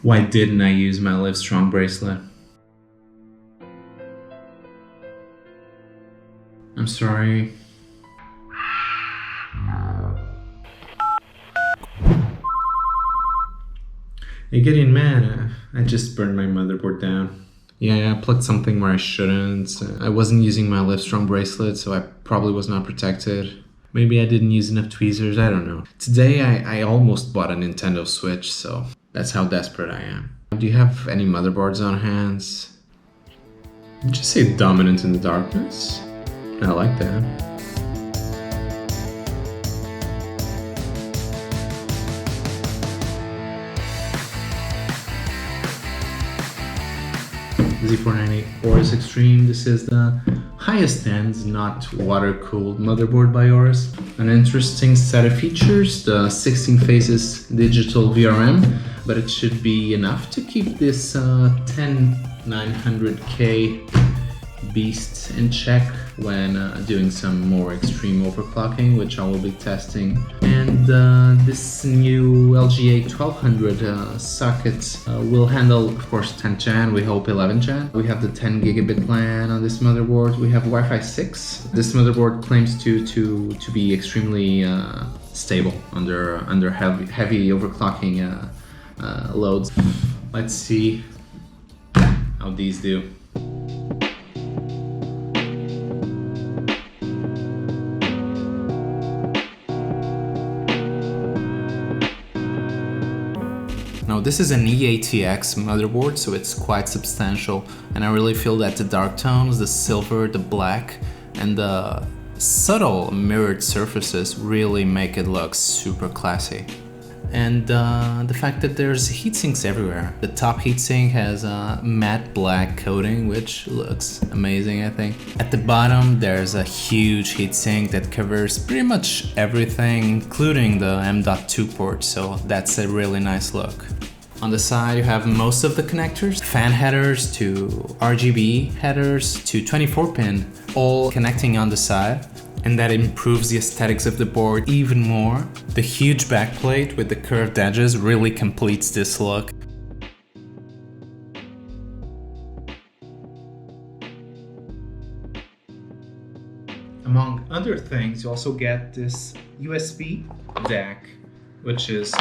Why didn't I use my Livestrong bracelet? I'm sorry. Hey, getting mad. I just burned my motherboard down. Yeah, I plugged something where I shouldn't. I wasn't using my Livestrong bracelet, so I probably was not protected. Maybe I didn't use enough tweezers, I don't know. Today I almost bought a Nintendo Switch, so that's how desperate I am. Do you have any motherboards on hands? Did you say dominant in the darkness? I like that. Z490 Aorus Xtreme. This is the highest end, not water-cooled motherboard by Aorus. An interesting set of features, the 16 phases digital VRM, but it should be enough to keep this 10900K beast in check when doing some more extreme overclocking, which I will be testing. And this new LGA 1200 socket will handle, of course, 10 Gen, we hope 11 Gen. We have the 10 gigabit plan on this motherboard. We have Wi-Fi 6. This motherboard claims to be extremely stable under heavy overclocking loads. Let's see how these do. Now this is an EATX motherboard, so it's quite substantial, and I really feel that the dark tones, the silver, the black, and the subtle mirrored surfaces really make it look super classy. And the fact that there's heatsinks everywhere. The top heatsink has a matte black coating, which looks amazing, I think. At the bottom, there's a huge heatsink that covers pretty much everything, including the M.2 port, so that's a really nice look. On the side, you have most of the connectors, fan headers to RGB headers to 24-pin, all connecting on the side. And that improves the aesthetics of the board even more. The huge backplate with the curved edges really completes this look. Among other things, you also get this USB DAC, which is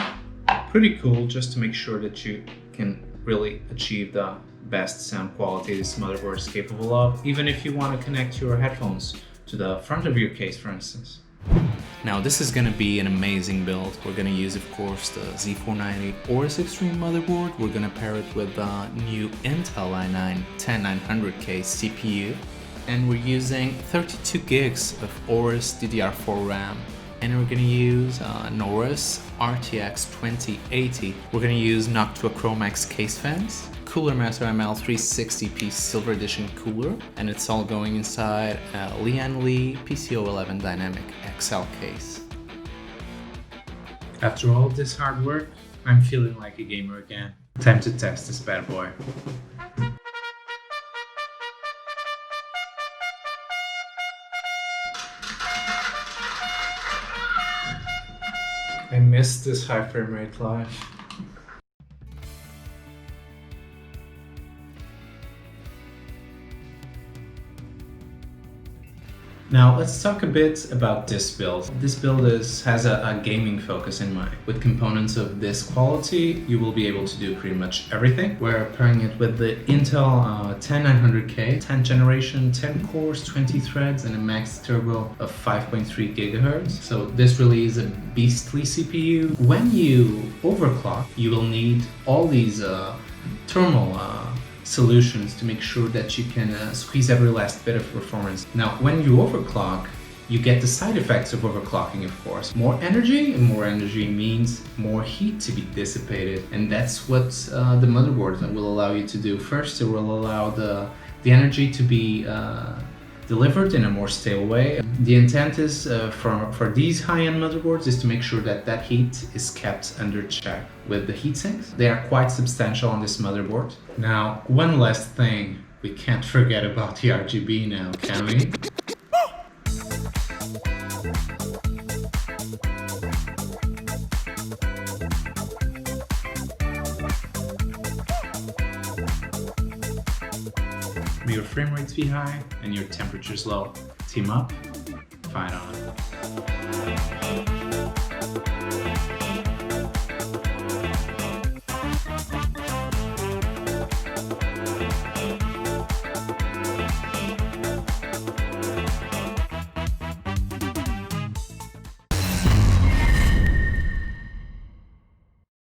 pretty cool, just to make sure that you can really achieve the best sound quality this motherboard is capable of, even if you want to connect your headphones to the front of your case, for instance. Now this is gonna be an amazing build. We're gonna use, of course, the Z490 Aorus Xtreme motherboard. We're gonna pair it with the new Intel i9 10900K CPU. And we're using 32 gigs of Aorus DDR4 RAM. And we're gonna use an Aorus RTX 2080. We're gonna use Noctua Chromax case fans, Cooler Master ML360p Silver Edition cooler, and it's all going inside a Lian Li PCO11 Dynamic XL case. After all this hard work, I'm feeling like a gamer again. Time to test this bad boy. I missed this high frame rate live. Now let's talk a bit about this build. This build has a gaming focus in mind. With components of this quality, you will be able to do pretty much everything. We're pairing it with the Intel 10900K, 10th generation, 10 cores, 20 threads, and a max turbo of 5.3 GHz. So this really is a beastly CPU. When you overclock, you will need all these thermal solutions to make sure that you can squeeze every last bit of performance. Now, when you overclock, you get the side effects of overclocking, of course. More energy, and more energy means more heat to be dissipated. And that's what the motherboard will allow you to do. First, it will allow the energy to be delivered in a more stable way. The intent is for these high-end motherboards is to make sure that that heat is kept under check with the heatsinks. They are quite substantial on this motherboard. Now, one last thing, we can't forget about the RGB now, can we? May your frame rates be high and your temperatures low. Team up, fight on.